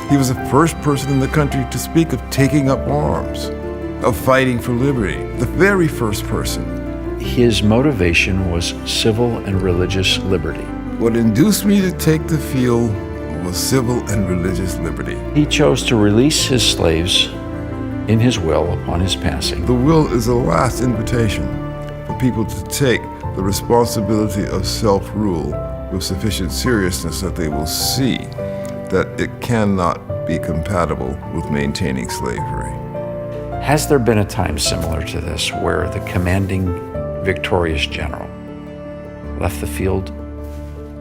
He was the first person in the country to speak of taking up arms, of fighting for liberty, the very first person. His motivation was civil and religious liberty. What induced me to take the field was civil and religious liberty. He chose to release his slaves in his will upon his passing. The will is the last invitation for people to take the responsibility of self-rule with sufficient seriousness that they will see that it cannot be compatible with maintaining slavery. Has there been a time similar to this where the commanding victorious general left the field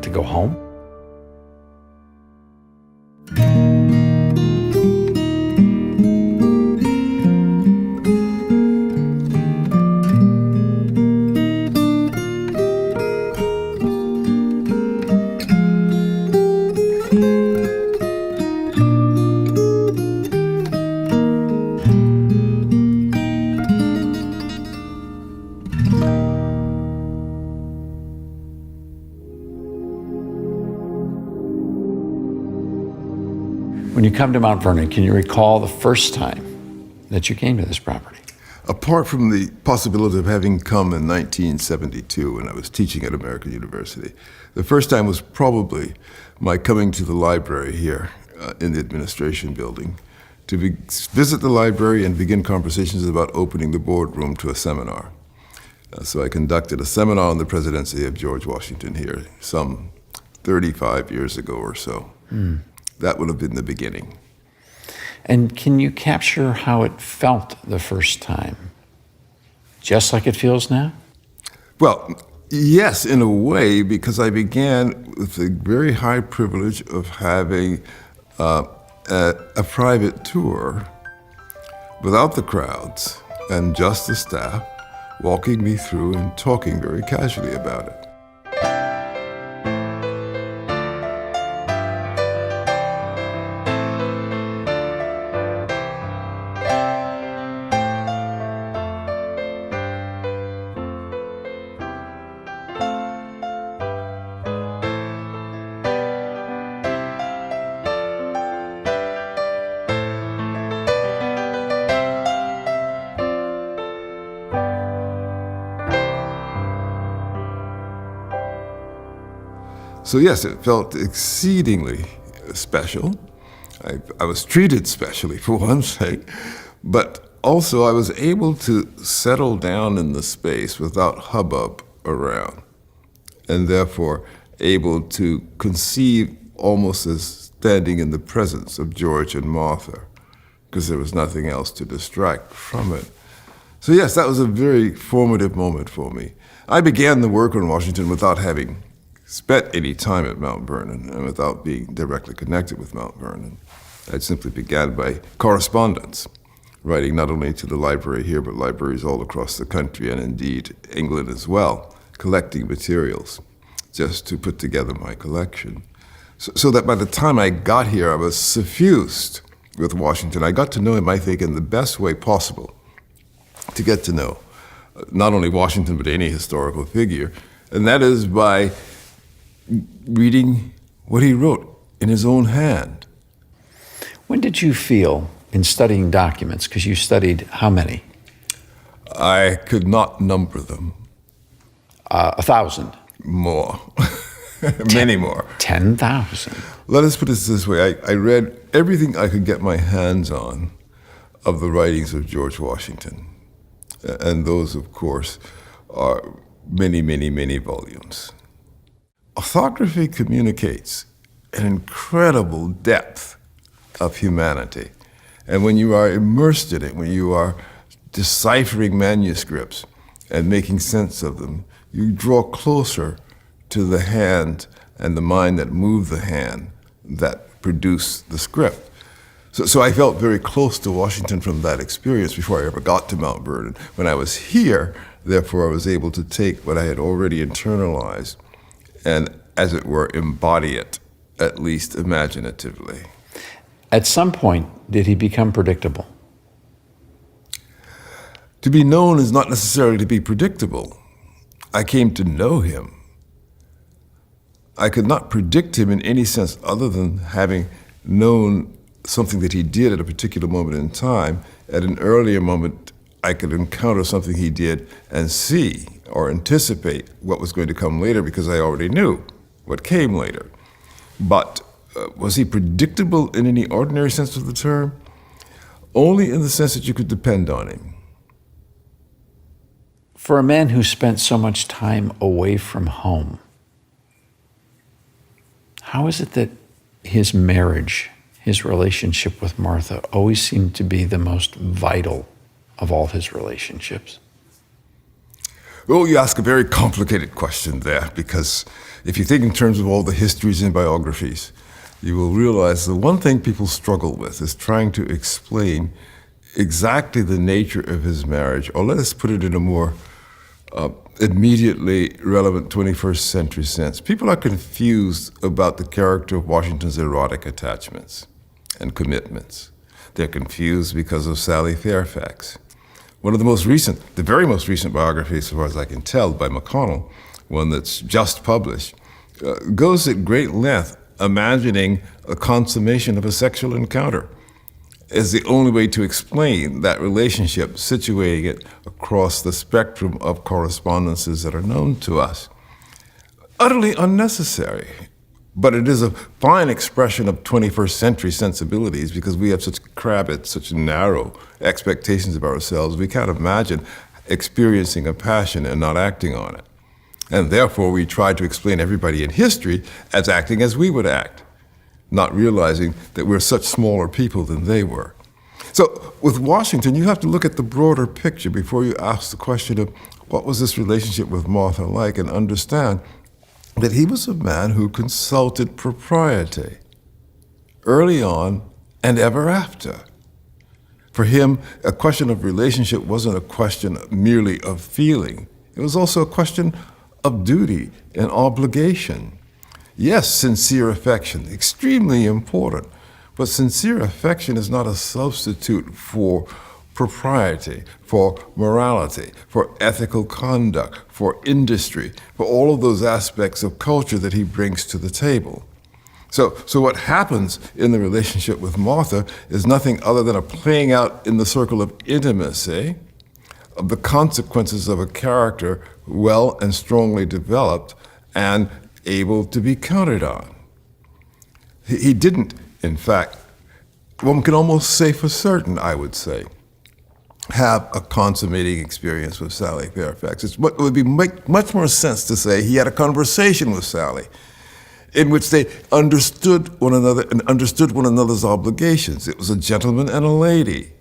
to go home? When you come to Mount Vernon, can you recall the first time that you came to this property? Apart from the possibility of having come in 1972 when I was teaching at American University, the first time was probably my coming to the library here in the administration building to visit the library and begin conversations about opening the boardroom to a seminar. So I conducted a seminar on the presidency of George Washington here some 35 years ago or so. That would have been the beginning. And can you capture how it felt the first time? Just like it feels now? Well, yes, in a way, because I began with the very high privilege of having a private tour without the crowds and just the staff walking me through and talking very casually about it. So yes, it felt exceedingly special. I was treated specially, for one thing, but also I was able to settle down in the space without hubbub around, and therefore able to conceive almost as standing in the presence of George and Martha, because there was nothing else to distract from it. So yes, that was a very formative moment for me. I began the work on Washington without having spent any time at Mount Vernon and without being directly connected with Mount Vernon. I simply began by correspondence, writing not only to the library here, but libraries all across the country and indeed England as well, collecting materials just to put together my collection. So that by the time I got here, I was suffused with Washington. I got to know him, I think, in the best way possible to get to know not only Washington, but any historical figure, and that is by reading what he wrote in his own hand. When did you feel in studying documents, because you studied how many? I could not number them. 1,000? More. Many more. 10,000. Let us put it this way. I read everything I could get my hands on of the writings of George Washington. And those, of course, are many, many, many volumes. Orthography communicates an incredible depth of humanity. And when you are immersed in it, when you are deciphering manuscripts and making sense of them, you draw closer to the hand and the mind that moved the hand that produced the script. So I felt very close to Washington from that experience before I ever got to Mount Vernon. When I was here, therefore, I was able to take what I had already internalized and, as it were, embody it, at least imaginatively. At some point, did he become predictable? To be known is not necessarily to be predictable. I came to know him. I could not predict him in any sense other than having known something that he did at a particular moment in time. At an earlier moment, I could encounter something he did and see or anticipate what was going to come later because I already knew what came later. But was he predictable in any ordinary sense of the term? Only in the sense that you could depend on him. For a man who spent so much time away from home, how is it that his marriage, his relationship with Martha, always seemed to be the most vital of all his relationships? Well, you ask a very complicated question there, because if you think in terms of all the histories and biographies, you will realize the one thing people struggle with is trying to explain exactly the nature of his marriage, or let us put it in a more immediately relevant 21st century sense. People are confused about the character of Washington's erotic attachments and commitments. They're confused because of Sally Fairfax. One of the very most recent biographies, as far as I can tell, by Mclaughlin, one that's just published, goes at great length imagining a consummation of a sexual encounter as the only way to explain that relationship, situating it across the spectrum of correspondences that are known to us. Utterly unnecessary, but it is a fine expression of 21st century sensibilities because we have such crabbed, such narrow expectations of ourselves. We can't imagine experiencing a passion and not acting on it. And therefore, we try to explain everybody in history as acting as we would act, not realizing that we're such smaller people than they were. So with Washington, you have to look at the broader picture before you ask the question of what was this relationship with Martha like, and understand that he was a man who consulted propriety early on and ever after. For him, a question of relationship wasn't a question merely of feeling. It was also a question of duty and obligation. Yes, sincere affection, extremely important, but sincere affection is not a substitute for propriety, for morality, for ethical conduct, for industry, for all of those aspects of culture that he brings to the table. So what happens in the relationship with Martha is nothing other than a playing out in the circle of intimacy of the consequences of a character well and strongly developed and able to be counted on. He didn't, in fact, one can almost say for certain, I would say, have a consummating experience with Sally Fairfax. It would make much more sense to say he had a conversation with Sally in which they understood one another and understood one another's obligations. It was a gentleman and a lady.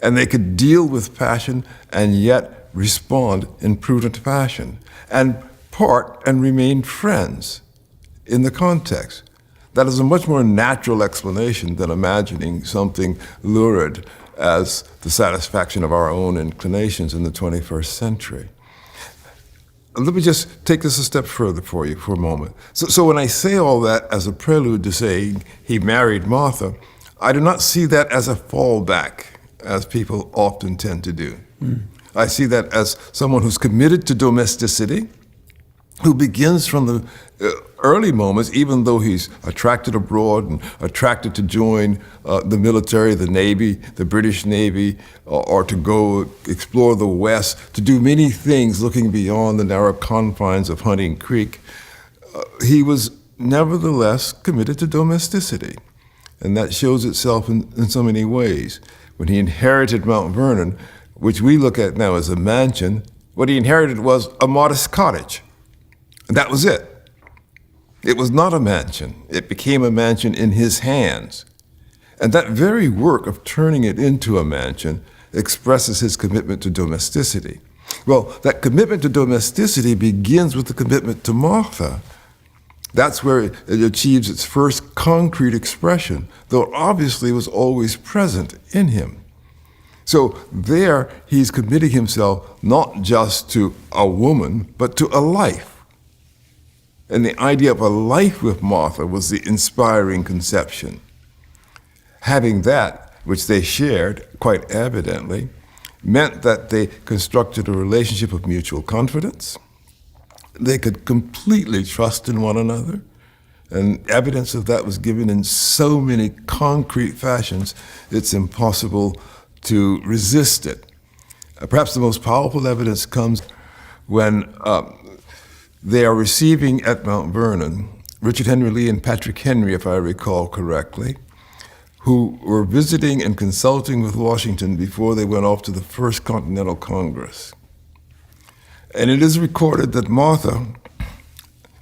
And they could deal with passion and yet respond in prudent fashion and part and remain friends in the context. That is a much more natural explanation than imagining something lurid as the satisfaction of our own inclinations in the 21st century. Let me just take this a step further for you for a moment. So when I say all that as a prelude to saying he married Martha, I do not see that as a fallback, as people often tend to do. I see that as someone who's committed to domesticity, who begins from the early moments, even though he's attracted abroad and attracted to join the military, the Navy, the British Navy, or to go explore the West, to do many things looking beyond the narrow confines of Hunting Creek, he was nevertheless committed to domesticity. And that shows itself in so many ways. When he inherited Mount Vernon, which we look at now as a mansion, what he inherited was a modest cottage. And that was it. It was not a mansion. It became a mansion in his hands. And that very work of turning it into a mansion expresses his commitment to domesticity. Well, that commitment to domesticity begins with the commitment to Martha. That's where it achieves its first concrete expression, though it obviously was always present in him. So there, he's committing himself not just to a woman, but to a life. And the idea of a life with Martha was the inspiring conception. Having that, which they shared quite evidently, meant that they constructed a relationship of mutual confidence. They could completely trust in one another, And evidence of that was given in so many concrete fashions, it's impossible to resist it. Perhaps the most powerful evidence comes when they are receiving at Mount Vernon Richard Henry Lee and Patrick Henry, if I recall correctly, who were visiting and consulting with Washington before they went off to the First Continental Congress. And it is recorded that Martha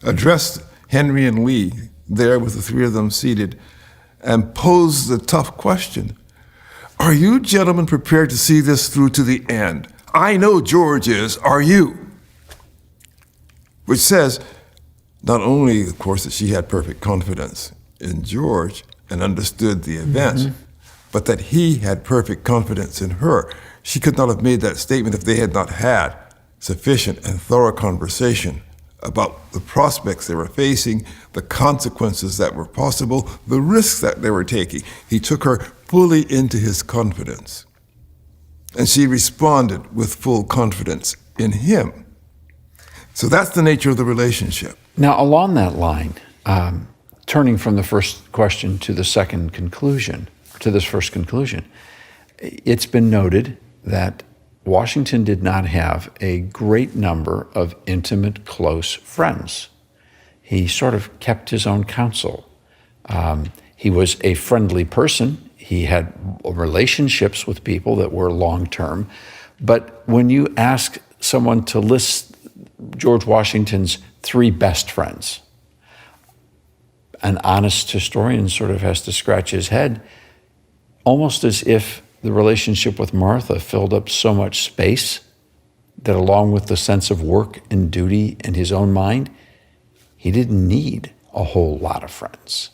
addressed Henry and Lee there with the three of them seated and posed the tough question, "Are you gentlemen prepared to see this through to the end? I know George is, are you?" Which says, not only, of course, that she had perfect confidence in George and understood the events, but that he had perfect confidence in her. She could not have made that statement if they had not had sufficient and thorough conversation about the prospects they were facing, the consequences that were possible, the risks that they were taking. He took her fully into his confidence. And she responded with full confidence in him. So that's the nature of the relationship. Now, along that line, turning from the first question to the second conclusion, to this first conclusion, it's been noted that Washington did not have a great number of intimate, close friends. He sort of kept his own counsel. He was a friendly person. He had relationships with people that were long-term. But when you ask someone to list George Washington's 3 best friends, an honest historian sort of has to scratch his head, almost as if the relationship with Martha filled up so much space that along with the sense of work and duty in his own mind, he didn't need a whole lot of friends.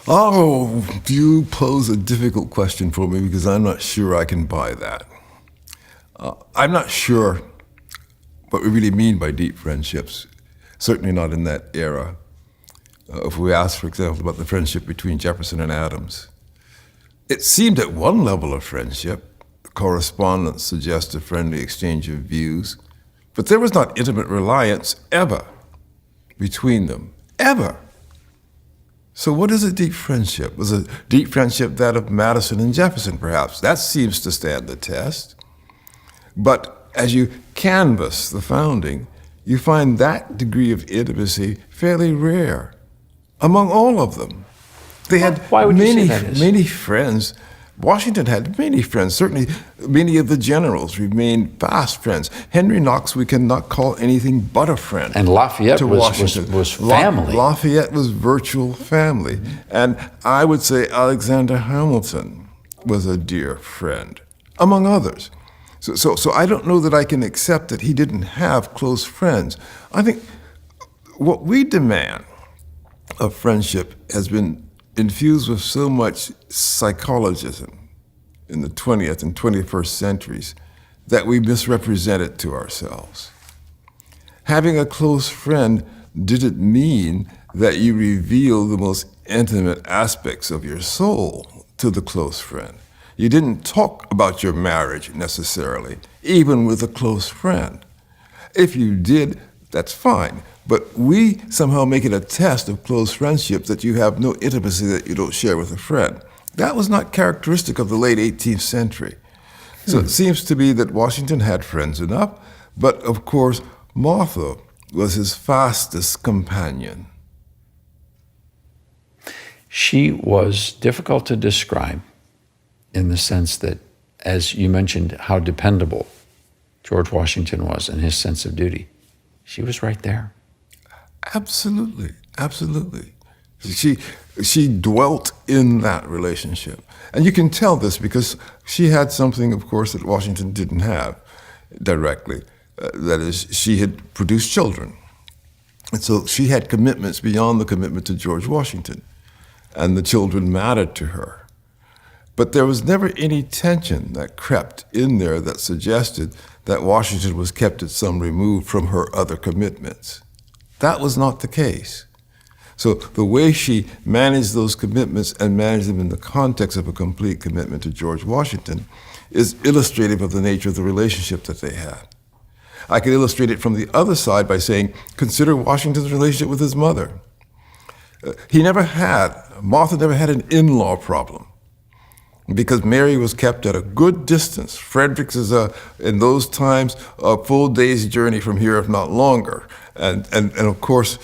Oh, you pose a difficult question for me because I'm not sure I can buy that. I'm not sure what we really mean by deep friendships, certainly not in that era. If we ask, for example, about the friendship between Jefferson and Adams, it seemed at one level of friendship, the correspondence suggests a friendly exchange of views, but there was not intimate reliance ever between them, ever. So what is a deep friendship? Was a deep friendship that of Madison and Jefferson, perhaps? That seems to stand the test. But as you canvass the founding, you find that degree of intimacy fairly rare among all of them. They had Why would you say that is? many friends. Washington had many friends. Certainly, many of the generals remained fast friends. Henry Knox, we cannot call anything but a friend. And Lafayette to Washington. was family. Lafayette was virtual family. Mm-hmm. And I would say Alexander Hamilton was a dear friend, among others. So I don't know that I can accept that he didn't have close friends. I think what we demand of friendship has been infused with so much psychologism in the 20th and 21st centuries that we misrepresent it to ourselves. Having a close friend didn't mean that you reveal the most intimate aspects of your soul to the close friend. You didn't talk about your marriage necessarily, even with a close friend. If you did, that's fine. But we somehow make it a test of close friendship that you have no intimacy that you don't share with a friend. That was not characteristic of the late 18th century. So it seems to be that Washington had friends enough, but of course, Martha was his fastest companion. She was difficult to describe in the sense that, as you mentioned, how dependable George Washington was and his sense of duty. She was right there. Absolutely, absolutely. She dwelt in that relationship. And you can tell this because she had something, of course, that Washington didn't have directly. That is, she had produced children. And so she had commitments beyond the commitment to George Washington. And the children mattered to her. But there was never any tension that crept in there that suggested that Washington was kept at some remove from her other commitments. That was not the case. So the way she managed those commitments and managed them in the context of a complete commitment to George Washington is illustrative of the nature of the relationship that they had. I could illustrate it from the other side by saying, consider Washington's relationship with his mother. Martha never had an in-law problem because Mary was kept at a good distance. Fredericks is, in those times, a full day's journey from here, if not longer. And of course,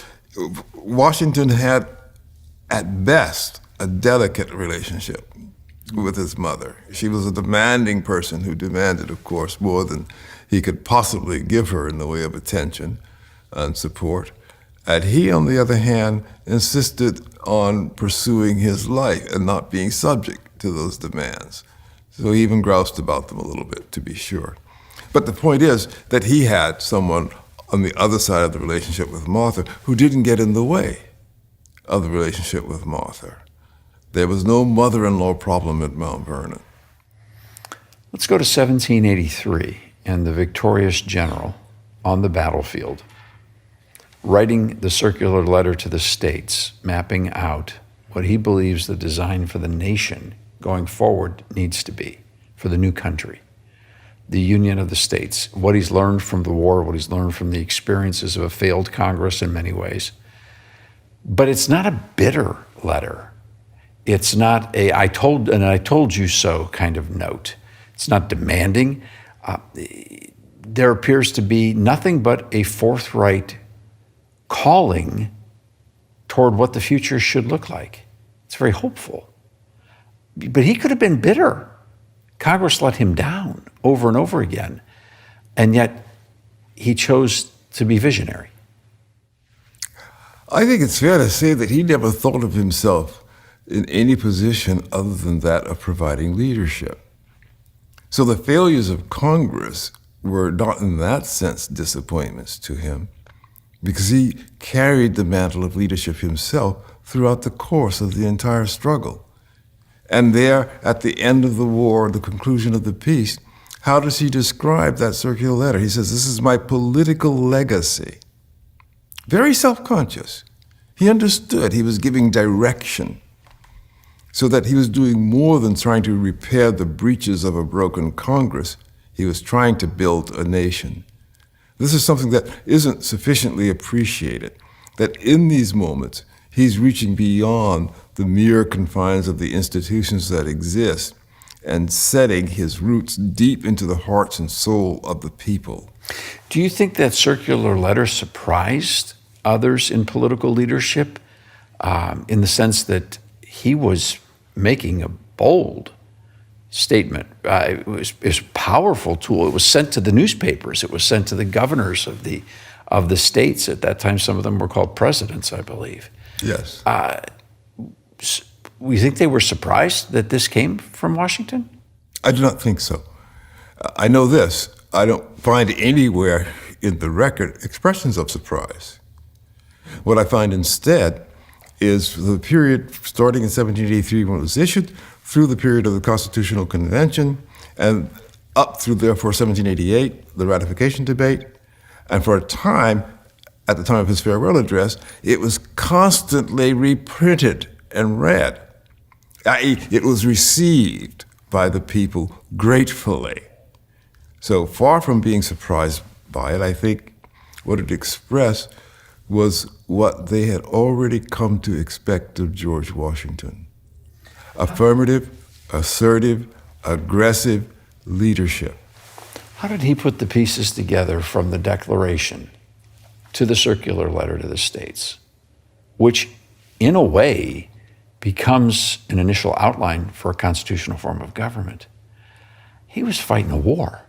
Washington had, at best, a delicate relationship with his mother. She was a demanding person who demanded, of course, more than he could possibly give her in the way of attention and support. And he, on the other hand, insisted on pursuing his life and not being subject to those demands. So he even groused about them a little bit, to be sure. But the point is that he had someone on the other side of the relationship with Martha who didn't get in the way of the relationship with Martha. There was no mother-in-law problem at Mount Vernon. Let's go to 1783 and the victorious general on the battlefield, writing the circular letter to the states, mapping out what he believes the design for the nation going forward needs to be for the new country, the union of the states, what he's learned from the war, what he's learned from the experiences of a failed Congress in many ways. But it's not a bitter letter. It's not a I told you so kind of note. It's not demanding. There appears to be nothing but a forthright calling toward what the future should look like. It's very hopeful. But he could have been bitter. Congress let him down over and over again, and yet he chose to be visionary. I think it's fair to say that he never thought of himself in any position other than that of providing leadership. So the failures of Congress were not in that sense disappointments to him, because he carried the mantle of leadership himself throughout the course of the entire struggle. And there, at the end of the war, the conclusion of the peace, how does he describe that circular letter? He says, "This is my political legacy." Very self-conscious. He understood he was giving direction, so that he was doing more than trying to repair the breaches of a broken Congress. He was trying to build a nation. This is something that isn't sufficiently appreciated, that in these moments, he's reaching beyond the mere confines of the institutions that exist and setting his roots deep into the hearts and soul of the people. Do you think that circular letter surprised others in political leadership in the sense that he was making a bold statement? It was a powerful tool. It was sent to the newspapers. It was sent to the governors of the states. At that time, some of them were called presidents, I believe. Yes. We think they were surprised that this came from Washington? I do not think so. I know this. I don't find anywhere in the record expressions of surprise. What I find instead is the period starting in 1783 when it was issued, through the period of the Constitutional Convention, and up through, therefore, 1788, the ratification debate. And for a time, at the time of his farewell address, it was constantly reprinted and read. I.e., it was received by the people gratefully. So far from being surprised by it, I think what it expressed was what they had already come to expect of George Washington. Affirmative, assertive, aggressive leadership. How did he put the pieces together from the Declaration to the circular letter to the states, which in a way becomes an initial outline for a constitutional form of government? He was fighting a war.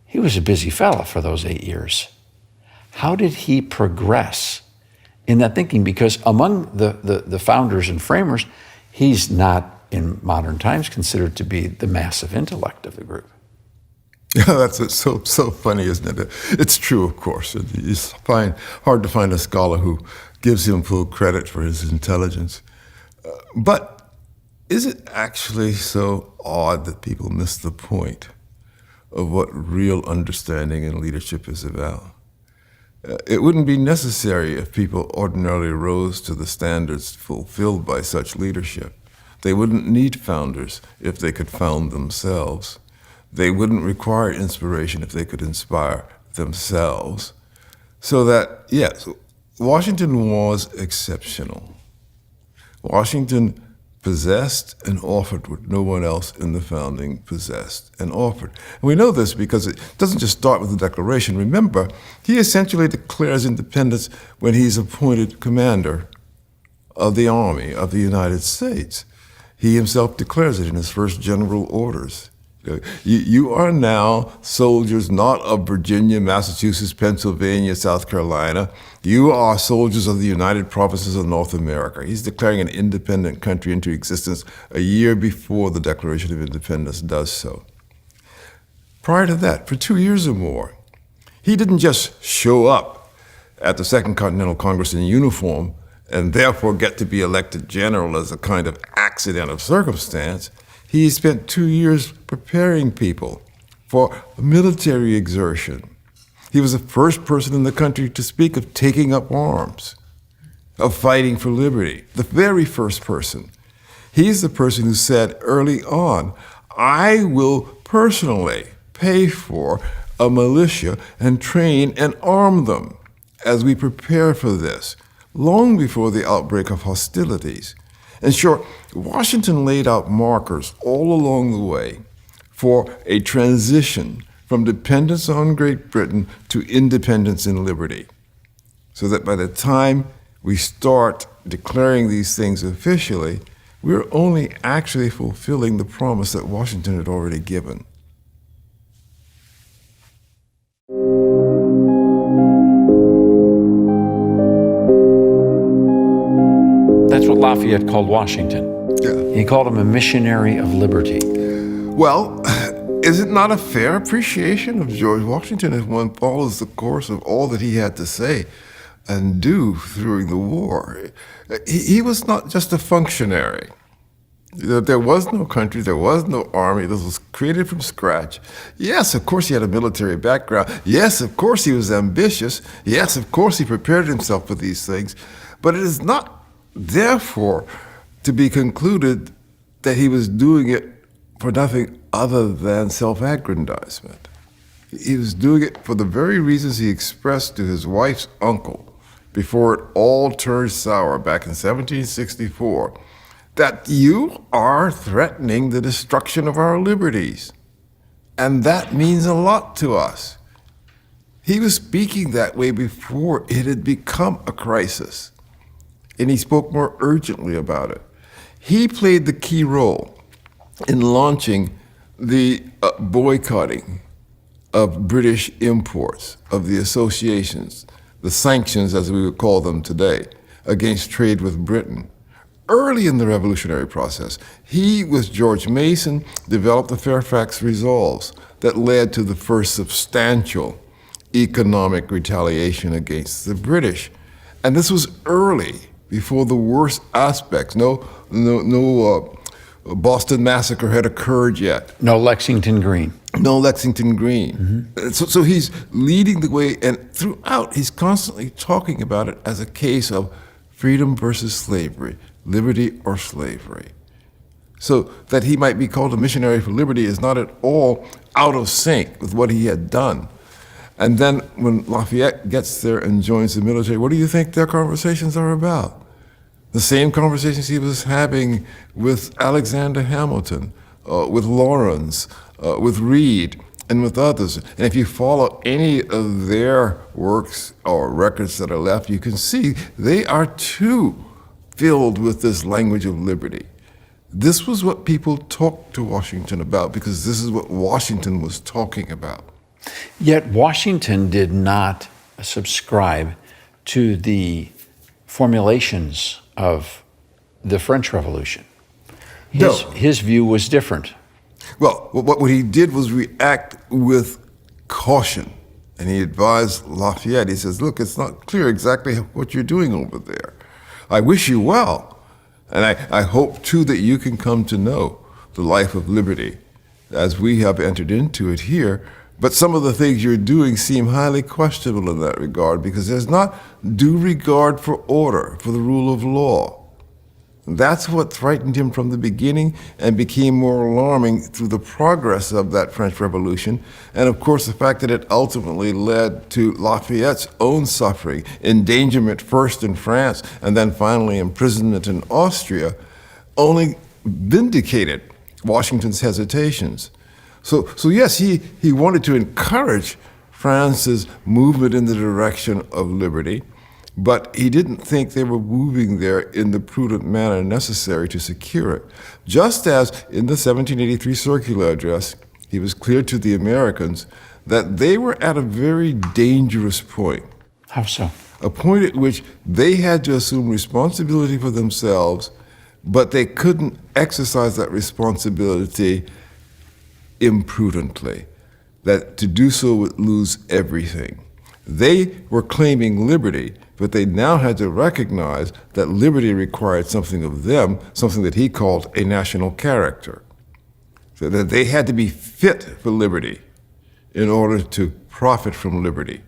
He was a busy fella for those 8 years. How did he progress in that thinking? Because among the founders and framers, he's not, in modern times, considered to be the massive intellect of the group. Yeah, that's so funny, isn't it? It's true, of course. It's hard to find a scholar who gives him full credit for his intelligence. But is it actually so odd that people miss the point of what real understanding and leadership is about? It wouldn't be necessary if people ordinarily rose to the standards fulfilled by such leadership. They wouldn't need founders if they could found themselves. They wouldn't require inspiration if they could inspire themselves. So that, yes, Washington was exceptional. Washington possessed and offered what no one else in the founding possessed and offered. And we know this because it doesn't just start with the Declaration. Remember, he essentially declares independence when he's appointed commander of the Army of the United States. He himself declares it in his first general orders. You are now soldiers not of Virginia, Massachusetts, Pennsylvania, South Carolina. You are soldiers of the United Provinces of North America. He's declaring an independent country into existence a year before the Declaration of Independence does so. Prior to that, for 2 years or more, he didn't just show up at the Second Continental Congress in uniform and therefore get to be elected general as a kind of accident of circumstance. He spent 2 years preparing people for military exertion. He was the first person in the country to speak of taking up arms, of fighting for liberty, the very first person. He's the person who said early on, I will personally pay for a militia and train and arm them as we prepare for this, long before the outbreak of hostilities. In short, Washington laid out markers all along the way for a transition from dependence on Great Britain to independence and liberty, so that by the time we start declaring these things officially, we're only actually fulfilling the promise that Washington had already given. That's what Lafayette called Washington. Yeah. He called him a missionary of liberty. Well, is it not a fair appreciation of George Washington if one follows the course of all that he had to say and do during the war? He was not just a functionary. There was no country, there was no army. This was created from scratch. Yes, of course he had a military background. Yes, of course he was ambitious. Yes, of course he prepared himself for these things. But it is not therefore to be concluded that he was doing it for nothing other than self-aggrandizement. He was doing it for the very reasons he expressed to his wife's uncle before it all turned sour back in 1764, that you are threatening the destruction of our liberties. And that means a lot to us. He was speaking that way before it had become a crisis, and he spoke more urgently about it. He played the key role in launching the boycotting of British imports, of the associations, the sanctions, as we would call them today, against trade with Britain. Early in the revolutionary process, he, with George Mason, developed the Fairfax Resolves that led to the first substantial economic retaliation against the British. And this was early, before the worst aspects. No Boston Massacre had occurred yet. No Lexington Green. No Lexington Green. Mm-hmm. So he's leading the way, and throughout he's constantly talking about it as a case of freedom versus slavery, liberty or slavery. So that he might be called a missionary for liberty is not at all out of sync with what he had done. And then when Lafayette gets there and joins the military, what do you think their conversations are about? The same conversations he was having with Alexander Hamilton, with Lawrence, with Reed, and with others. And if you follow any of their works or records that are left, you can see they are too filled with this language of liberty. This was what people talked to Washington about, because this is what Washington was talking about. Yet Washington did not subscribe to the formulations of the French Revolution. His view was different. Well, what he did was react with caution. And he advised Lafayette, he says, look, it's not clear exactly what you're doing over there. I wish you well. And I hope, too, that you can come to know the life of liberty as we have entered into it here. But some of the things you're doing seem highly questionable in that regard, because there's not due regard for order, for the rule of law. That's what frightened him from the beginning and became more alarming through the progress of that French Revolution. And of course, the fact that it ultimately led to Lafayette's own suffering, endangerment first in France and then finally imprisonment in Austria, only vindicated Washington's hesitations. So yes, he wanted to encourage France's movement in the direction of liberty, but he didn't think they were moving there in the prudent manner necessary to secure it. Just as in the 1783 circular address, he was clear to the Americans that they were at a very dangerous point. How so? A point at which they had to assume responsibility for themselves, but they couldn't exercise that responsibility imprudently. That to do so would lose everything. They were claiming liberty, but they now had to recognize that liberty required something of them, something that he called a national character. So that they had to be fit for liberty in order to profit from liberty.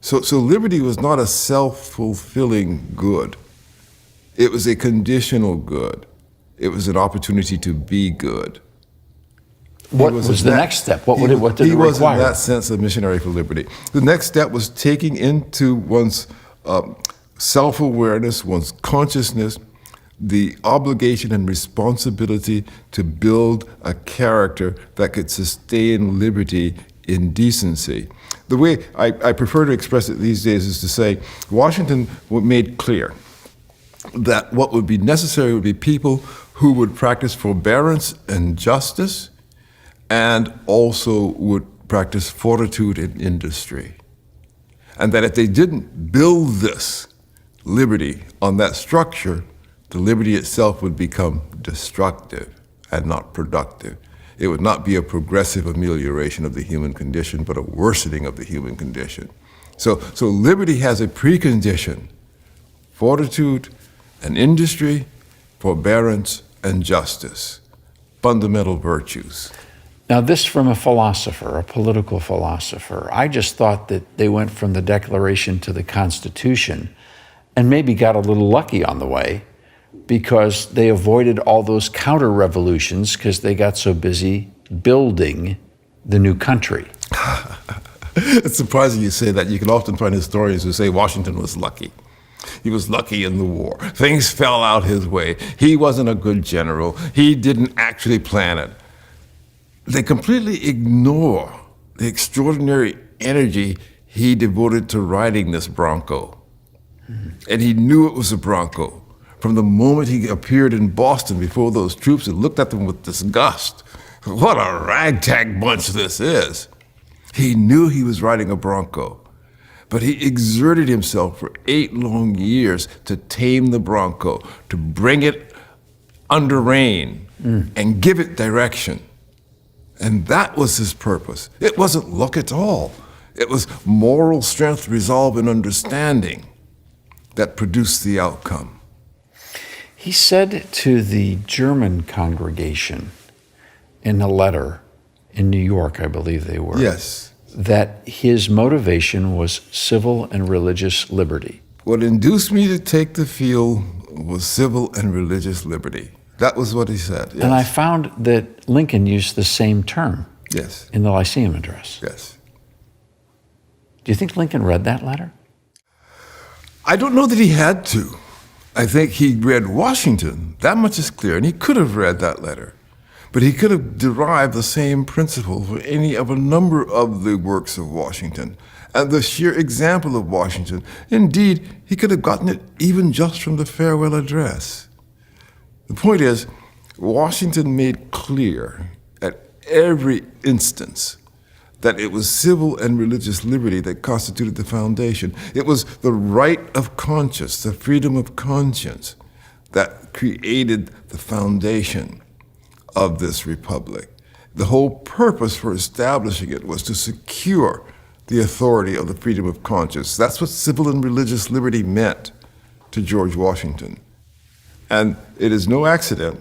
So liberty was not a self-fulfilling good. It was a conditional good. It was an opportunity to be good. What was the next step? What did it require? He was, in that sense, a missionary for liberty. The next step was taking into one's self-awareness, one's consciousness, the obligation and responsibility to build a character that could sustain liberty in decency. The way I prefer to express it these days is to say, Washington made clear that what would be necessary would be people who would practice forbearance and justice, and also would practice fortitude in industry. And that if they didn't build this liberty on that structure, the liberty itself would become destructive and not productive. It would not be a progressive amelioration of the human condition, but a worsening of the human condition. So liberty has a precondition: fortitude and industry, forbearance and justice, fundamental virtues. Now, this from a philosopher, a political philosopher. I just thought that they went from the Declaration to the Constitution and maybe got a little lucky on the way because they avoided all those counter-revolutions because they got so busy building the new country. It's surprising you say that. You can often find historians who say Washington was lucky. He was lucky in the war. Things fell out his way. He wasn't a good general. He didn't actually plan it. They completely ignore the extraordinary energy he devoted to riding this Bronco. And he knew it was a Bronco. From the moment he appeared in Boston before those troops and looked at them with disgust. What a ragtag bunch this is. He knew he was riding a Bronco. But he exerted himself for 8 long years to tame the Bronco, to bring it under rein and give it direction. And that was his purpose. It wasn't luck at all. It was moral strength, resolve, and understanding that produced the outcome. He said to the German congregation in a letter in New York, I believe they were, Yes. that his motivation was civil and religious liberty. What induced me to take the field was civil and religious liberty. That was what he said. Yes. And I found that Lincoln used the same term Yes. in the Lyceum Address. Yes. Do you think Lincoln read that letter? I don't know that he had to. I think he read Washington. That much is clear, and he could have read that letter. But he could have derived the same principle for any of a number of the works of Washington. And the sheer example of Washington. Indeed, he could have gotten it even just from the farewell address. The point is, Washington made clear at every instance that it was civil and religious liberty that constituted the foundation. It was the right of conscience, the freedom of conscience, that created the foundation of this republic. The whole purpose for establishing it was to secure the authority of the freedom of conscience. That's what civil and religious liberty meant to George Washington. And it is no accident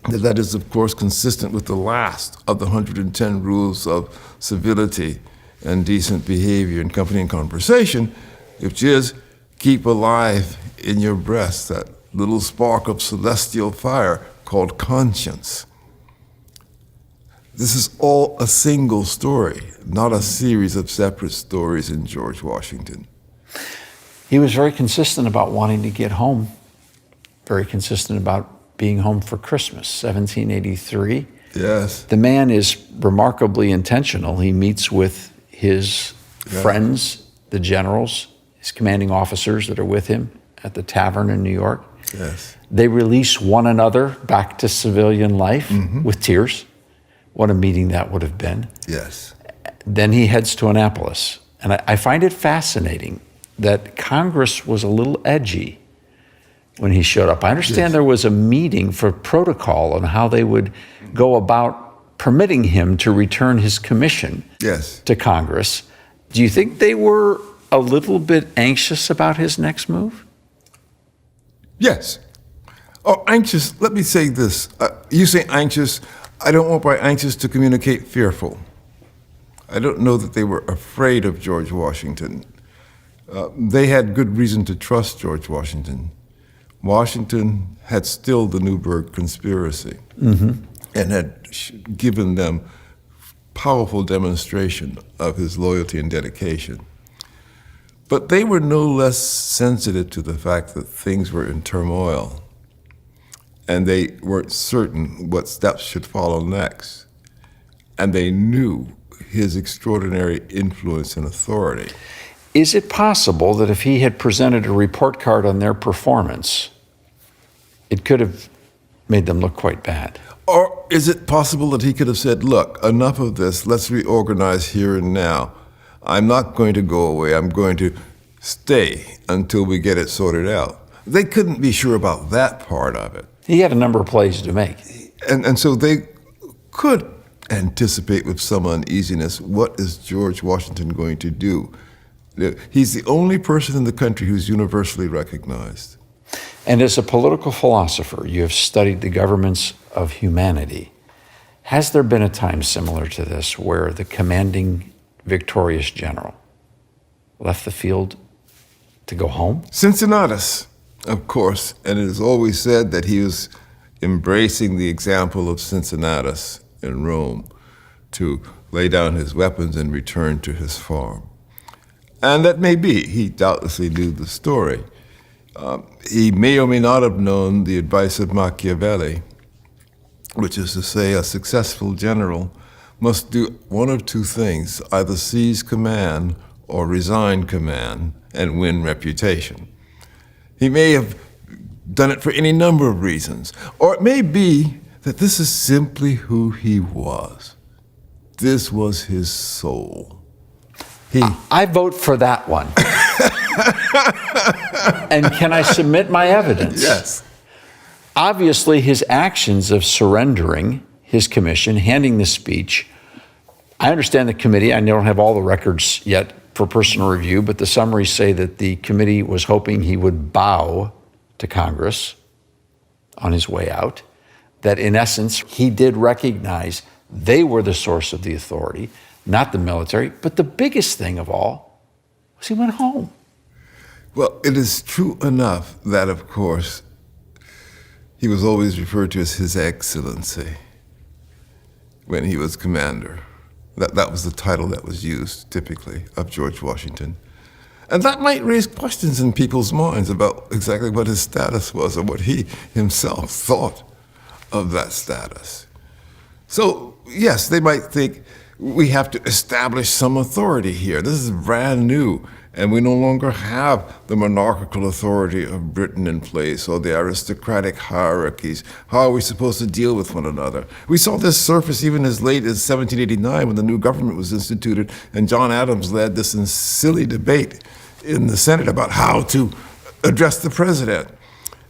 that that is, of course, consistent with the last of the 110 rules of civility and decent behavior in company and conversation, which is keep alive in your breast that little spark of celestial fire called conscience. This is all a single story, not a series of separate stories in George Washington. He was very consistent about wanting to get home, very consistent about being home for Christmas, 1783. Yes. The man is remarkably intentional. He meets with his friends, the generals, his commanding officers that are with him at the tavern in New York. Yes. They release one another back to civilian life with tears. What a meeting that would have been. Yes. Then he heads to Annapolis. And I find it fascinating that Congress was a little edgy when he showed up. I understand there was a meeting for protocol on how they would go about permitting him to return his commission to Congress. Do you think they were a little bit anxious about his next move? Yes. Oh, anxious. Let me say this. You say anxious. I don't want by anxious to communicate fearful. I don't know that they were afraid of George Washington. They had good reason to trust George Washington. Washington had stilled the Newburgh conspiracy and had given them powerful demonstration of his loyalty and dedication. But they were no less sensitive to the fact that things were in turmoil, and they weren't certain what steps should follow next. And they knew his extraordinary influence and authority. Is it possible that if he had presented a report card on their performance, it could have made them look quite bad? Or is it possible that he could have said, look, enough of this, let's reorganize here and now. I'm not going to go away, I'm going to stay until we get it sorted out. They couldn't be sure about that part of it. He had a number of plays to make. And so they could anticipate with some uneasiness, what is George Washington going to do? He's the only person in the country who's universally recognized. And as a political philosopher, you have studied the governments of humanity. Has there been a time similar to this where the commanding victorious general left the field to go home? Cincinnatus, of course, and it is always said that he was embracing the example of Cincinnatus in Rome to lay down his weapons and return to his farm. And that may be. He doubtlessly knew the story. He may or may not have known the advice of Machiavelli, which is to say a successful general must do one of two things, either seize command or resign command and win reputation. He may have done it for any number of reasons, or it may be that this is simply who he was. This was his soul. I vote for that one. And can I submit my evidence? Yes. Obviously, his actions of surrendering his commission, handing the speech, I understand the committee, I don't have all the records yet for personal review, but the summaries say that the committee was hoping he would bow to Congress on his way out, that in essence, he did recognize they were the source of the authority, not the military. But the biggest thing of all was he went home. Well, it is true enough that, of course, he was always referred to as His Excellency when he was commander. That was the title that was used, typically, of George Washington. And that might raise questions in people's minds about exactly what his status was or what he himself thought of that status. So, yes, they might think, we have to establish some authority here. This is brand new, and we no longer have the monarchical authority of Britain in place or the aristocratic hierarchies. How are we supposed to deal with one another? We saw this surface even as late as 1789 when the new government was instituted, and John Adams led this silly debate in the Senate about how to address the president.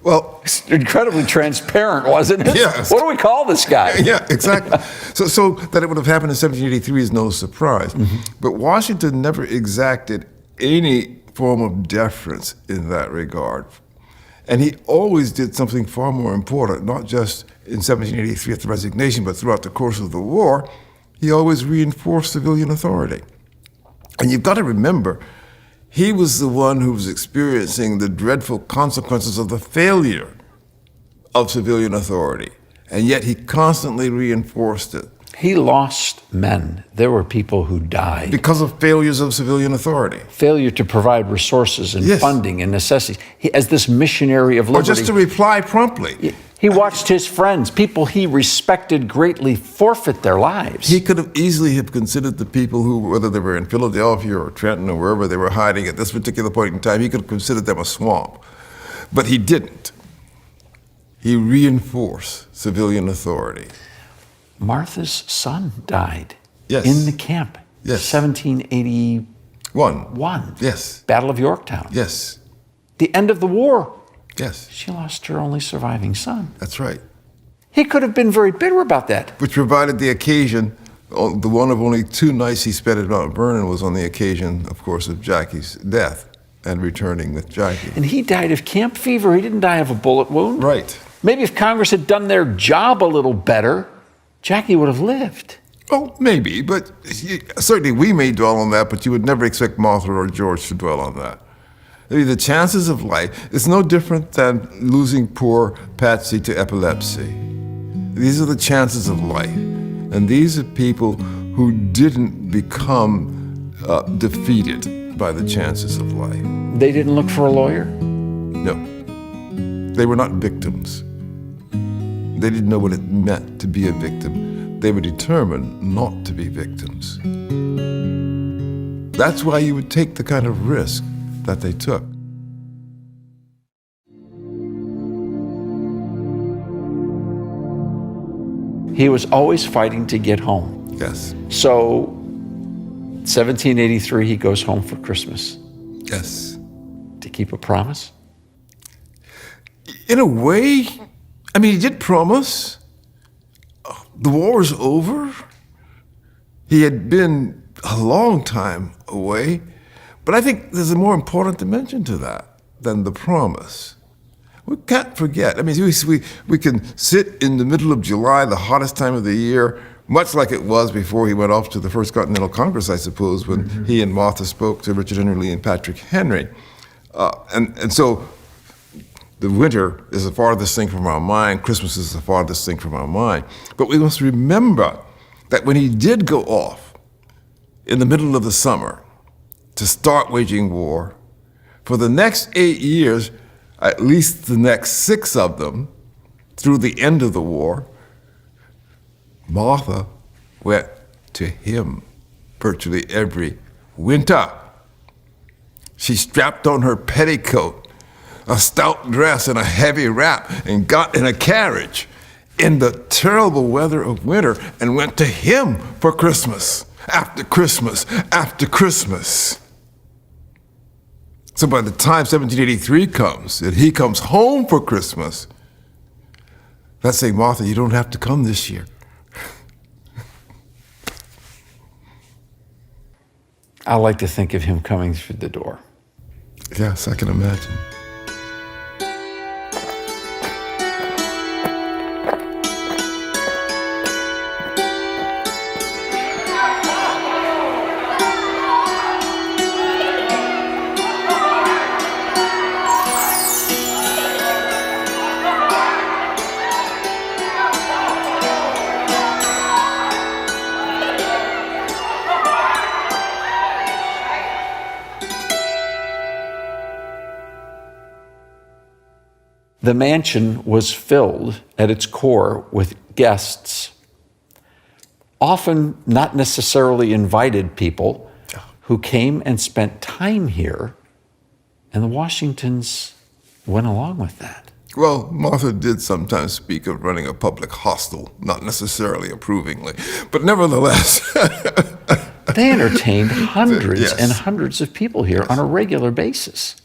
Well, it's incredibly transparent, wasn't it? Yes. What do we call this guy? Yeah, exactly. So that it would have happened in 1783 is no surprise. But Washington never exacted any form of deference in that regard. And he always did something far more important, not just in 1783 at the resignation, but throughout the course of the war. He always reinforced civilian authority. And you've got to remember, He was the one who was experiencing the dreadful consequences of the failure of civilian authority, and yet he constantly reinforced it. He lost men. There were people who died. Because of failures of civilian authority. Failure to provide resources and Yes. funding and necessities. He, as this missionary of Or liberty, just to reply promptly. he watched his friends, people he respected greatly, forfeit their lives. He could have easily have considered the people who, whether they were in Philadelphia or Trenton or wherever they were hiding at this particular point in time, he could have considered them a swamp. But he didn't. He reinforced civilian authority. Martha's son died Yes. in the camp. Yes. 1781. One. Yes. Battle of Yorktown. Yes. The end of the war. Yes. She lost her only surviving son. That's right. He could have been very bitter about that. Which provided the occasion, the one of only 2 nights he spent at Mount Vernon was on the occasion, of course, of Jackie's death and returning with Jackie. And he died of camp fever. He didn't die of a bullet wound. Right. Maybe if Congress had done their job a little better, Jackie would have lived. Oh, maybe, but certainly we may dwell on that, but you would never expect Martha or George to dwell on that. I mean, the chances of life, it's no different than losing poor Patsy to epilepsy. These are the chances of life. And these are people who didn't become defeated by the chances of life. They didn't look for a lawyer? No. They were not victims. They didn't know what it meant to be a victim. They were determined not to be victims. That's why you would take the kind of risk that they took. He was always fighting to get home. Yes. So, 1783, he goes home for Christmas. Yes. To keep a promise? In a way, I mean, he did promise. The war was over. He had been a long time away. But I think there's a more important dimension to that than the promise. We can't forget. I mean, we can sit in the middle of July, the hottest time of the year, much like it was before he went off to the First Continental Congress, I suppose, when he and Martha spoke to Richard Henry Lee and Patrick Henry. And so the winter is the farthest thing from our mind. Christmas is the farthest thing from our mind. But we must remember that when he did go off in the middle of the summer to start waging war, for the next 8 years, at least the next 6 of them, through the end of the war, Martha went to him virtually every winter. She strapped on her petticoat, a stout dress, and a heavy wrap, and got in a carriage in the terrible weather of winter and went to him for Christmas, after Christmas, after Christmas. So by the time 1783 comes, and he comes home for Christmas, that's saying, Martha, you don't have to come this year. I like to think of him coming through the door. Yes, I can imagine. The mansion was filled at its core with guests, often not necessarily invited people who came and spent time here, and the Washingtons went along with that. Well, Martha did sometimes speak of running a public hostel, not necessarily approvingly, but nevertheless. They entertained hundreds Yes. and hundreds of people here on a regular basis.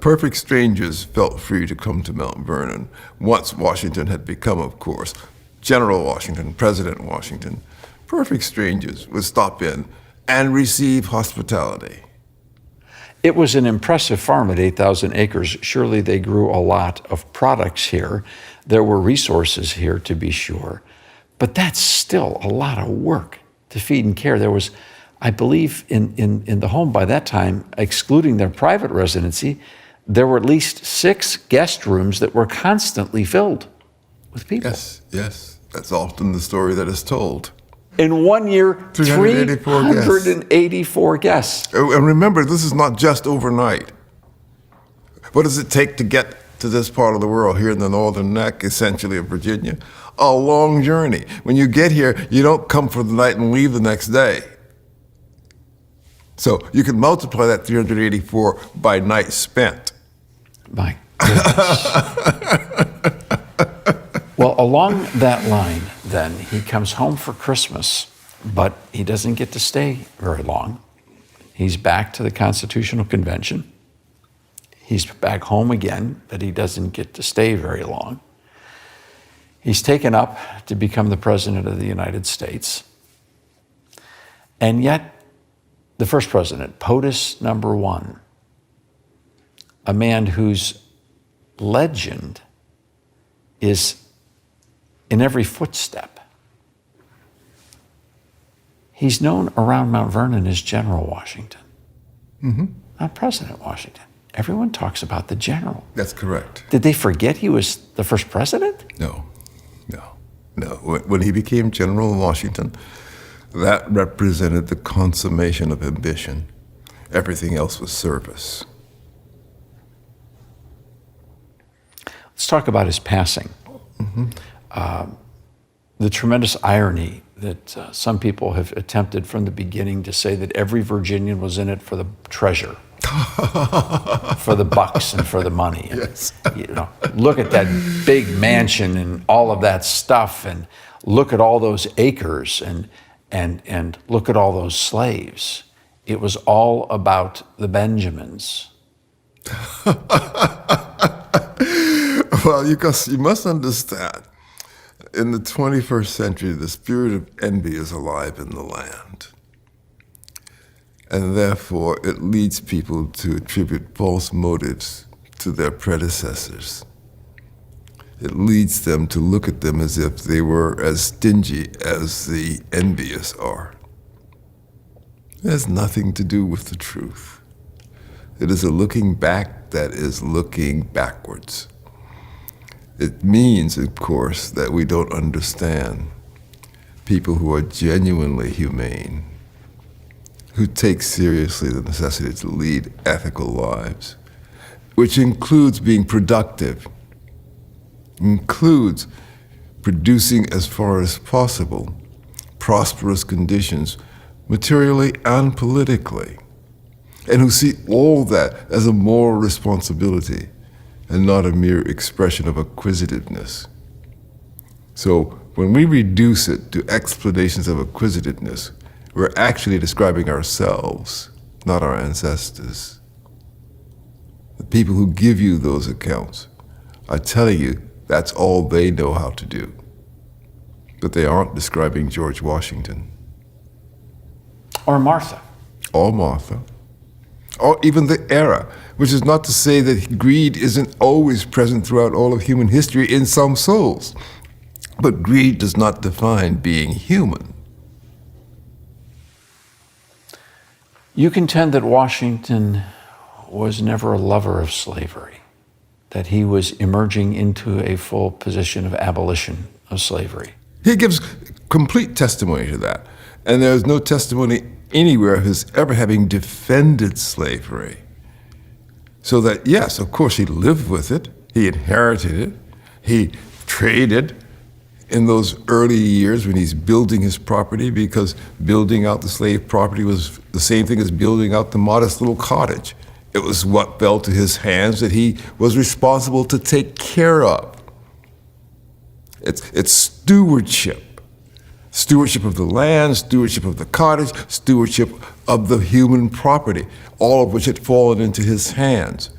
Perfect strangers felt free to come to Mount Vernon once Washington had become, of course, General Washington, President Washington. Perfect strangers would stop in and receive hospitality. It was an impressive farm at 8,000 acres. Surely they grew a lot of products here. There were resources here, to be sure. But that's still a lot of work to feed and care. There was, I believe in the home by that time, excluding their private residency, there were at least 6 guest rooms that were constantly filled with people. Yes, yes. That's often the story that is told. In 1 year, 384 384 guests. And remember, this is not just overnight. What does it take to get to this part of the world, here in the northern neck, essentially, of Virginia? A long journey. When you get here, you don't come for the night and leave the next day. So you can multiply that 384 by nights spent. My goodness. Well, along that line, then, he comes home for Christmas, but he doesn't get to stay very long. He's back to the Constitutional Convention. He's back home again, but he doesn't get to stay very long. He's taken up to become the President of the United States. And yet, the first president, POTUS number 1, a man whose legend is in every footstep. He's known around Mount Vernon as General Washington, not President Washington. Everyone talks about the general. That's correct. Did they forget he was the first president? No. When he became General in Washington, that represented the consummation of ambition. Everything else was service. Let's talk about his passing. The tremendous irony that some people have attempted from the beginning to say that every Virginian was in it for the treasure, for the bucks and for the money. And, Yes. Look at that big mansion and all of that stuff, and look at all those acres, and look at all those slaves. It was all about the Benjamins. Well, you must understand, in the 21st century, the spirit of envy is alive in the land. And therefore, it leads people to attribute false motives to their predecessors. It leads them to look at them as if they were as stingy as the envious are. It has nothing to do with the truth. It is a looking back that is looking backwards. It means, of course, that we don't understand people who are genuinely humane, who take seriously the necessity to lead ethical lives, which includes being productive, includes producing as far as possible prosperous conditions, materially and politically, and who see all that as a moral responsibility and not a mere expression of acquisitiveness. So when we reduce it to explanations of acquisitiveness, we're actually describing ourselves, not our ancestors. The people who give you those accounts are telling you that's all they know how to do. But they aren't describing George Washington. Or Martha. Or Martha. Or even the era, which is not to say that greed isn't always present throughout all of human history in some souls. But greed does not define being human. You contend that Washington was never a lover of slavery, that he was emerging into a full position of abolition of slavery. He gives complete testimony to that. And there's no testimony anywhere of his ever having defended slavery. So that, yes, of course, he lived with it, he inherited it, he traded in those early years when he's building his property, because building out the slave property was the same thing as building out the modest little cottage. It was what fell to his hands that he was responsible to take care of. It's stewardship. Stewardship of the land, stewardship of the cottage, stewardship of the human property, all of which had fallen into his hands.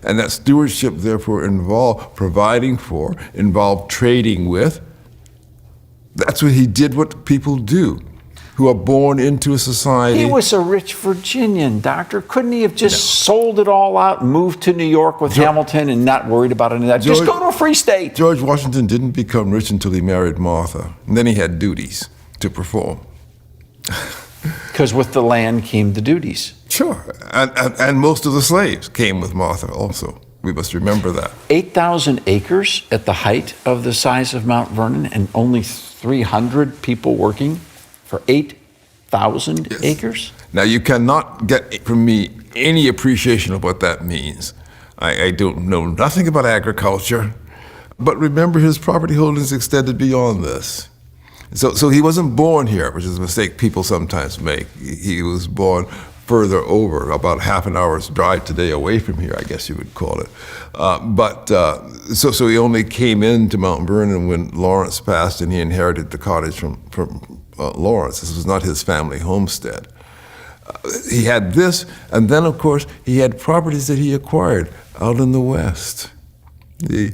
And that stewardship therefore involved providing for, involved trading with. That's what he did, what people do, who are born into a society. He was a rich Virginian, Doctor. Couldn't he have just sold it all out and moved to New York with Hamilton and not worried about any of that? Just go to a free state. George Washington didn't become rich until he married Martha, and then he had duties to perform. Because with the land came the duties. Sure. And most of the slaves came with Martha also. We must remember that. 8,000 acres at the height of the size of Mount Vernon, and only 300 people working for 8,000 Yes. acres? Now, you cannot get from me any appreciation of what that means. I don't know nothing about agriculture, but remember his property holdings extended beyond this. So he wasn't born here, which is a mistake people sometimes make. He was born further over, about half an hour's drive today away from here, I guess you would call it. So he only came into Mount Vernon when Lawrence passed, and he inherited the cottage from Lawrence. This was not his family homestead. He had this, and then, of course, he had properties that he acquired out in the west, the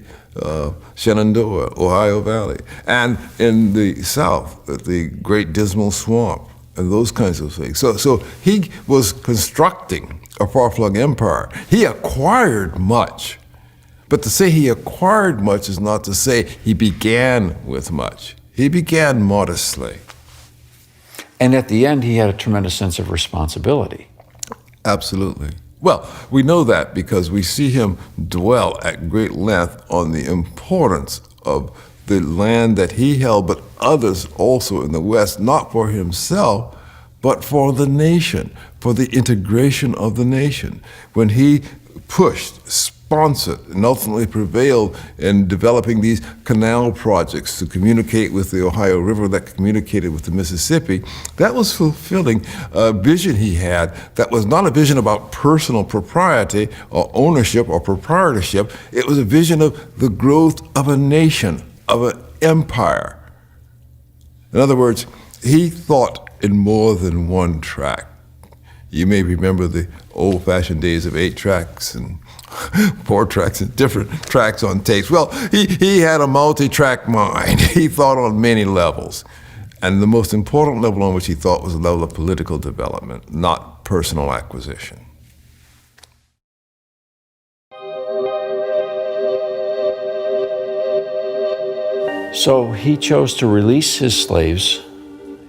Shenandoah, Ohio Valley, and in the south, the Great Dismal Swamp, and those kinds of things. So he was constructing a far-flung empire. He acquired much, but to say he acquired much is not to say he began with much. He began modestly. And at the end, he had a tremendous sense of responsibility. Absolutely. Well, we know that because we see him dwell at great length on the importance of the land that he held, but others also in the West, not for himself, but for the nation, for the integration of the nation. When he pushed, sponsored, and ultimately prevailed in developing these canal projects to communicate with the Ohio River that communicated with the Mississippi, that was fulfilling a vision he had that was not a vision about personal propriety or ownership or proprietorship. It was a vision of the growth of a nation, of an empire. In other words, he thought in more than one track. You may remember the old-fashioned days of 8 tracks and 4 tracks and different tracks on tapes. Well, he had a multi-track mind. He thought on many levels. And the most important level on which he thought was the level of political development, not personal acquisition. So he chose to release his slaves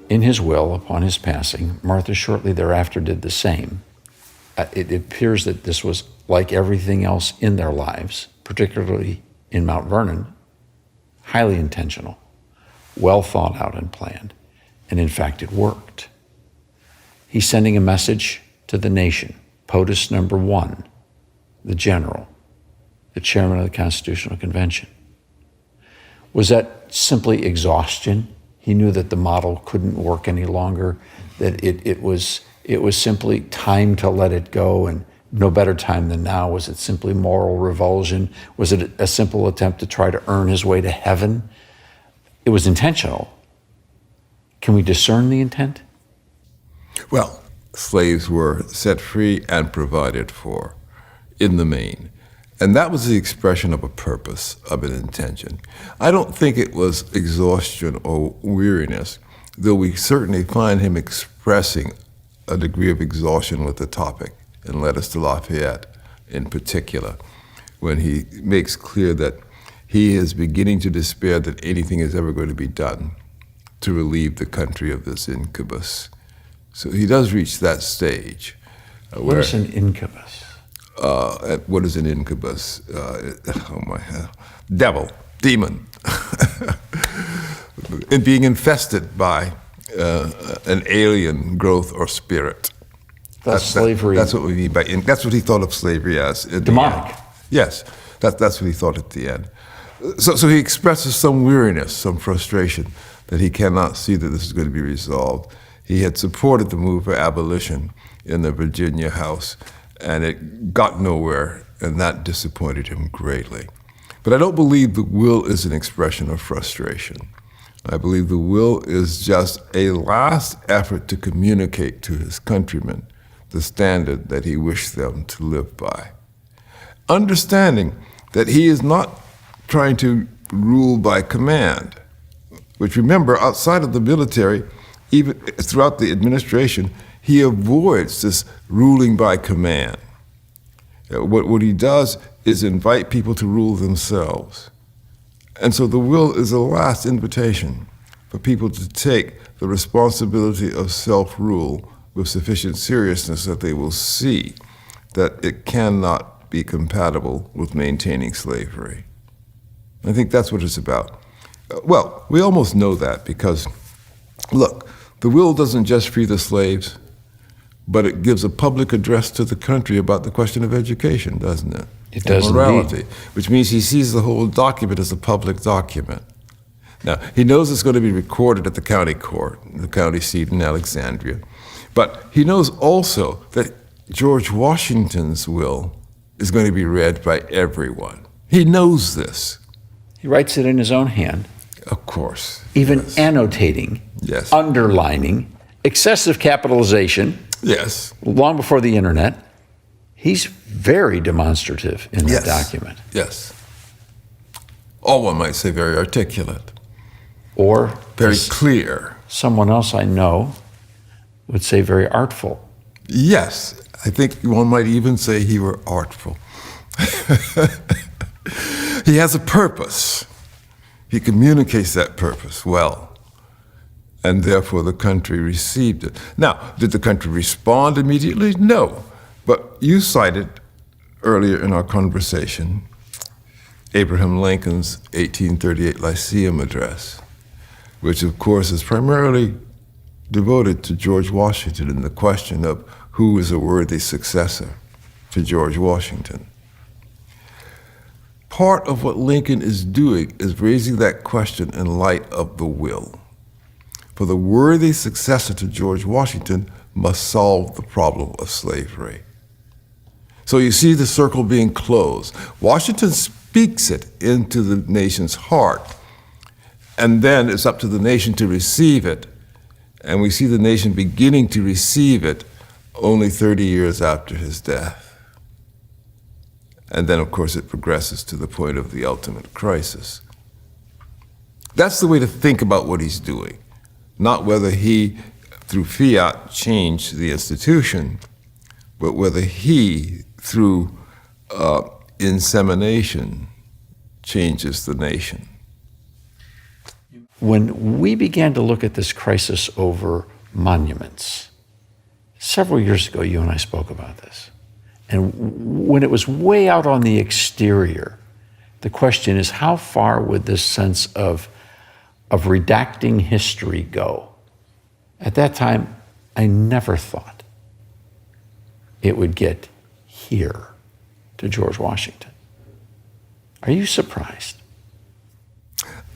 in his will upon his passing. Martha shortly thereafter did the same. It appears that this was like everything else in their lives, particularly in Mount Vernon, highly intentional, well thought out and planned. And in fact, it worked. He's sending a message to the nation. POTUS number 1, the general, the chairman of the Constitutional Convention. Was that simply exhaustion? He knew that the model couldn't work any longer, that it was simply time to let it go, and no better time than now. Was it simply moral revulsion? Was it a simple attempt to try to earn his way to heaven? It was intentional. Can we discern the intent? Well, slaves were set free and provided for in the main. And that was the expression of a purpose, of an intention. I don't think it was exhaustion or weariness, though we certainly find him expressing a degree of exhaustion with the topic in Letters to Lafayette in particular, when he makes clear that he is beginning to despair that anything is ever going to be done to relieve the country of this incubus. So he does reach that stage. What is an incubus? What is an incubus? Devil, demon. And being infested by an alien growth or spirit. That's slavery. That's what we mean by, that's what he thought of slavery as. Demonic. Yes, that's what he thought at the end. So he expresses some weariness, some frustration that he cannot see that this is going to be resolved. He had supported the move for abolition in the Virginia House, and it got nowhere, and that disappointed him greatly. But I don't believe the will is an expression of frustration. I believe the will is just a last effort to communicate to his countrymen the standard that he wished them to live by. Understanding that he is not trying to rule by command, which, remember, outside of the military, even throughout the administration, he avoids this ruling by command. What he does is invite people to rule themselves. And so the will is a last invitation for people to take the responsibility of self-rule with sufficient seriousness that they will see that it cannot be compatible with maintaining slavery. I think that's what it's about. Well, we almost know that because, look, the will doesn't just free the slaves, but it gives a public address to the country about the question of education, doesn't it? It does and morality, indeed. which means he sees the whole document as a public document. Now, he knows it's going to be recorded at the county court, the county seat in Alexandria, but he knows also that George Washington's will is going to be read by everyone. He knows this. He writes it in his own hand, Of course. even Yes. annotating, Yes. underlining, excessive capitalization, Yes. long before the internet. He's very demonstrative in that document. Yes. Or one might say very articulate, Or very as clear. someone else I know would say very artful. Yes, I think one might even say he were artful. He has a purpose. He communicates that purpose well, and therefore the country received it. Now, did the country respond immediately? No, but you cited earlier in our conversation Abraham Lincoln's 1838 Lyceum address, which of course is primarily devoted to George Washington and the question of who is a worthy successor to George Washington. Part of what Lincoln is doing is raising that question in light of the will. For the worthy successor to George Washington must solve the problem of slavery. So you see the circle being closed. Washington speaks it into the nation's heart, and then it's up to the nation to receive it. And we see the nation beginning to receive it only 30 years after his death. And then, of course, it progresses to the point of the ultimate crisis. That's the way to think about what he's doing, not whether he, through fiat, changed the institution, but whether he, through insemination, changes the nation. When we began to look at this crisis over monuments, several years ago, you and I spoke about this. And when it was way out on the exterior, the question is, how far would this sense of redacting history go? At that time, I never thought it would get here to George Washington. Are you surprised?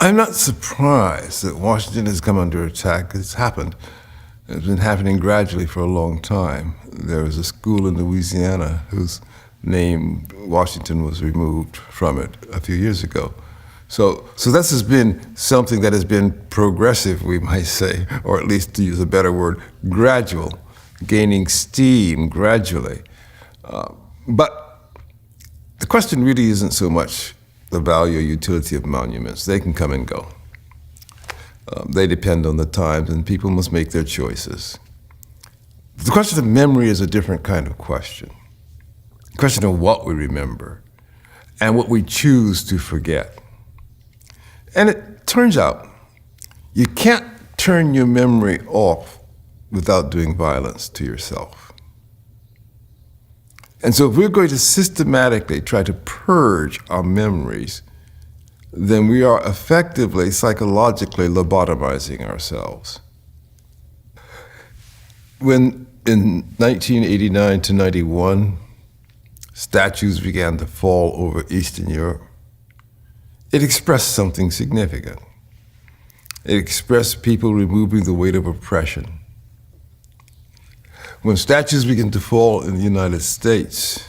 I'm not surprised that Washington has come under attack. It's happened. It's been happening gradually for a long time. There was a school in Louisiana whose name, Washington, was removed from it a few years ago. So this has been something that has been progressive, we might say, or at least to use a better word, gradual, gaining steam gradually. But the question really isn't so much the value or utility of monuments. They can come and go. They depend on the times, and people must make their choices. The question of memory is a different kind of question. The question of what we remember and what we choose to forget. And it turns out you can't turn your memory off without doing violence to yourself. And so if we're going to systematically try to purge our memories, then we are effectively, psychologically lobotomizing ourselves. When in 1989 to 91, statues began to fall over Eastern Europe, it expressed something significant. It expressed people removing the weight of oppression. When statues began to fall in the United States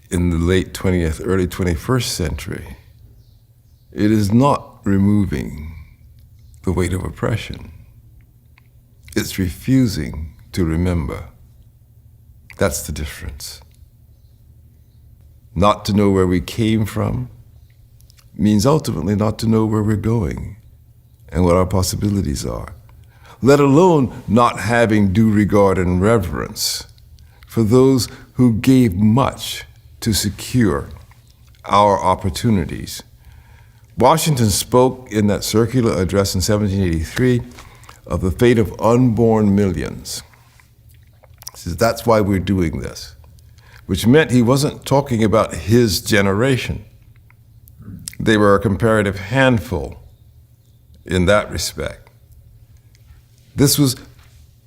in the late 20th, early 21st century, it is not removing the weight of oppression. It's refusing to remember. That's the difference. Not to know where we came from means ultimately not to know where we're going and what our possibilities are, let alone not having due regard and reverence for those who gave much to secure our opportunities. Washington spoke in that circular address in 1783 of the fate of unborn millions. He says, that's why we're doing this, which meant he wasn't talking about his generation. They were a comparative handful in that respect. This was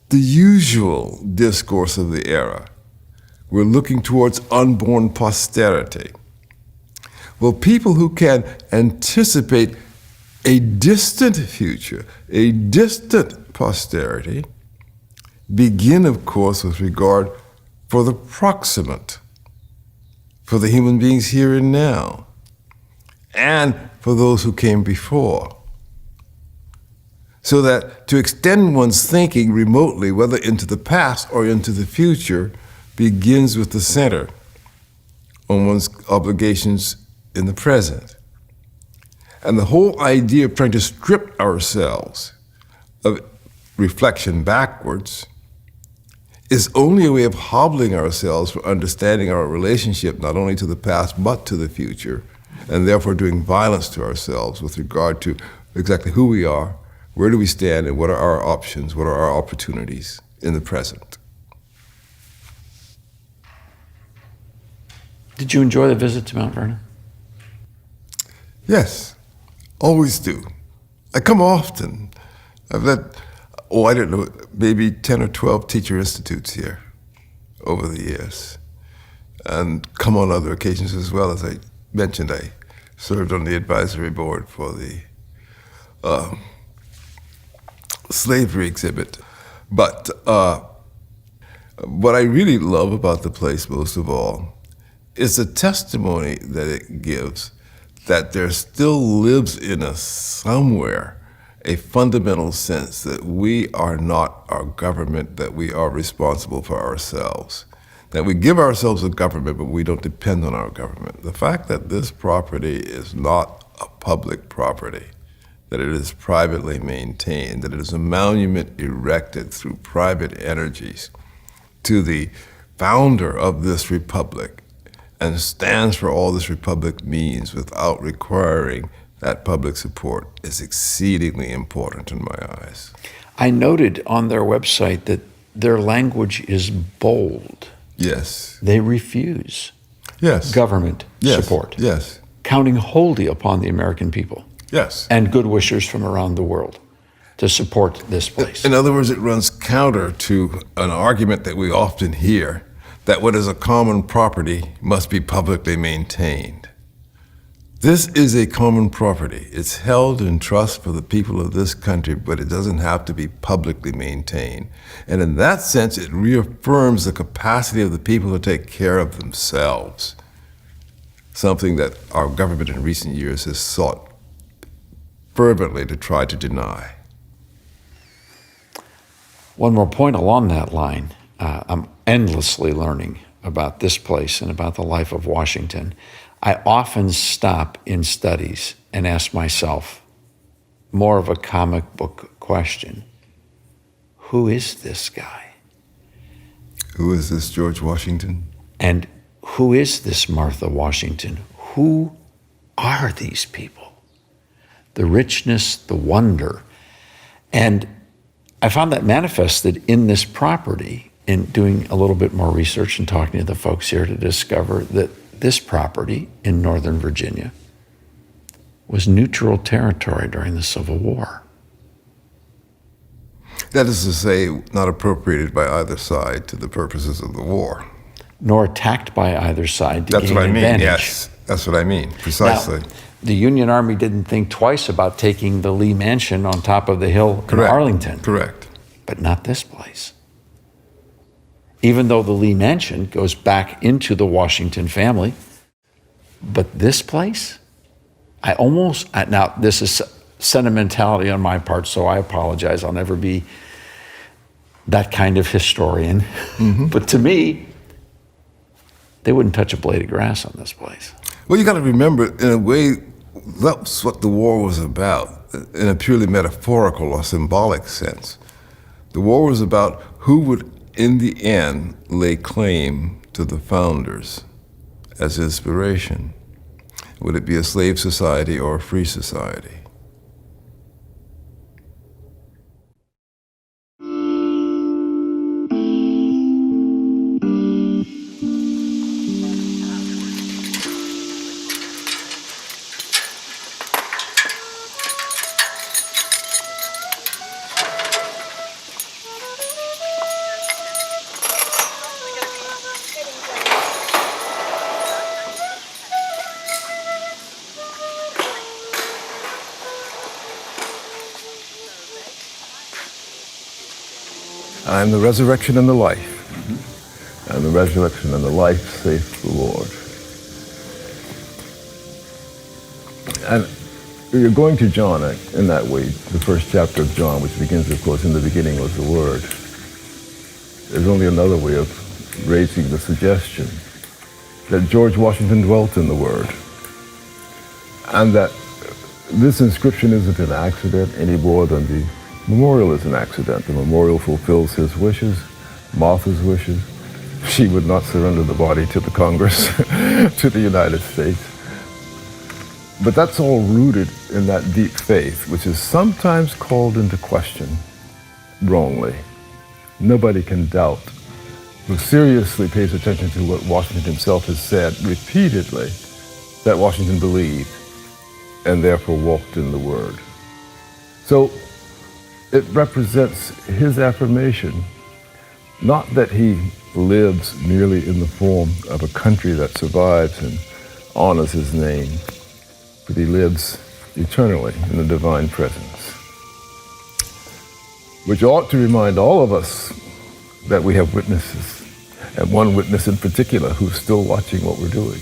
the usual discourse of the era. We're looking towards unborn posterity. Well, people who can anticipate a distant future, a distant posterity, begin, of course, with regard for the proximate, for the human beings here and now, and for those who came before. So that to extend one's thinking remotely, whether into the past or into the future, begins with the center on one's obligations in the present. And the whole idea of trying to strip ourselves of reflection backwards is only a way of hobbling ourselves from understanding our relationship not only to the past but to the future, and therefore doing violence to ourselves with regard to exactly who we are, where do we stand, and what are our options, what are our opportunities in the present. Did you enjoy the visit to Mount Vernon? Yes, always do. I come often. I've led, I don't know, maybe 10 or 12 teacher institutes here over the years, and come on other occasions as well. As I mentioned, I served on the advisory board for the slavery exhibit. But what I really love about the place most of all is the testimony that it gives that there still lives in us somewhere a fundamental sense that we are not our government, that we are responsible for ourselves, that we give ourselves a government, but we don't depend on our government. The fact that this property is not a public property, that it is privately maintained, that it is a monument erected through private energies to the founder of this republic, and stands for all this republic means without requiring that public support, is exceedingly important in my eyes. I noted on their website that their language is bold. Yes. They refuse government support, counting wholly upon the American people and good wishers from around the world to support this place. In other words, it runs counter to an argument that we often hear, that what is a common property must be publicly maintained. This is a common property. It's held in trust for the people of this country, but it doesn't have to be publicly maintained. And in that sense, it reaffirms the capacity of the people to take care of themselves, something that our government in recent years has sought fervently to try to deny. One more point along that line. I'm endlessly learning about this place and about the life of Washington. I often stop in studies and ask myself more of a comic book question. Who is this guy? Who is this George Washington? And who is this Martha Washington? Who are these people? The richness, the wonder. And I found that manifested in this property in doing a little bit more research and talking to the folks here to discover that this property in Northern Virginia was neutral territory during the Civil War. That is to say, not appropriated by either side to the purposes of the war. Nor attacked by either side to That's gain what I mean, advantage. yes. That's what I mean, precisely. Now, the Union Army didn't think twice about taking the Lee Mansion on top of the hill in Arlington. Correct. But not this place. Even though the Lee Mansion goes back into the Washington family, but this place, now this is sentimentality on my part, so I apologize. I'll never be that kind of historian. Mm-hmm. But to me, they wouldn't touch a blade of grass on this place. Well, you got to remember, in a way, that's what the war was about, in a purely metaphorical or symbolic sense. The war was about who would, in the end, lay claim to the founders as inspiration. Would it be a slave society or a free society? I am the resurrection and the life. And the resurrection and the life, saith the Lord. And you're going to John in that way, the first chapter of John, which begins, of course, in the beginning was the Word. There's only another way of raising the suggestion that George Washington dwelt in the Word, and that this inscription isn't an accident any more than the memorial is an accident. The memorial fulfills his wishes, Martha's wishes. She would not surrender the body to the Congress, to the United States. But that's all rooted in that deep faith, which is sometimes called into question wrongly. Nobody can doubt who seriously pays attention to what Washington himself has said repeatedly, that Washington believed and therefore walked in the Word. So it represents his affirmation, not that he lives merely in the form of a country that survives and honors his name, but he lives eternally in the divine presence, which ought to remind all of us that we have witnesses, and one witness in particular who's still watching what we're doing.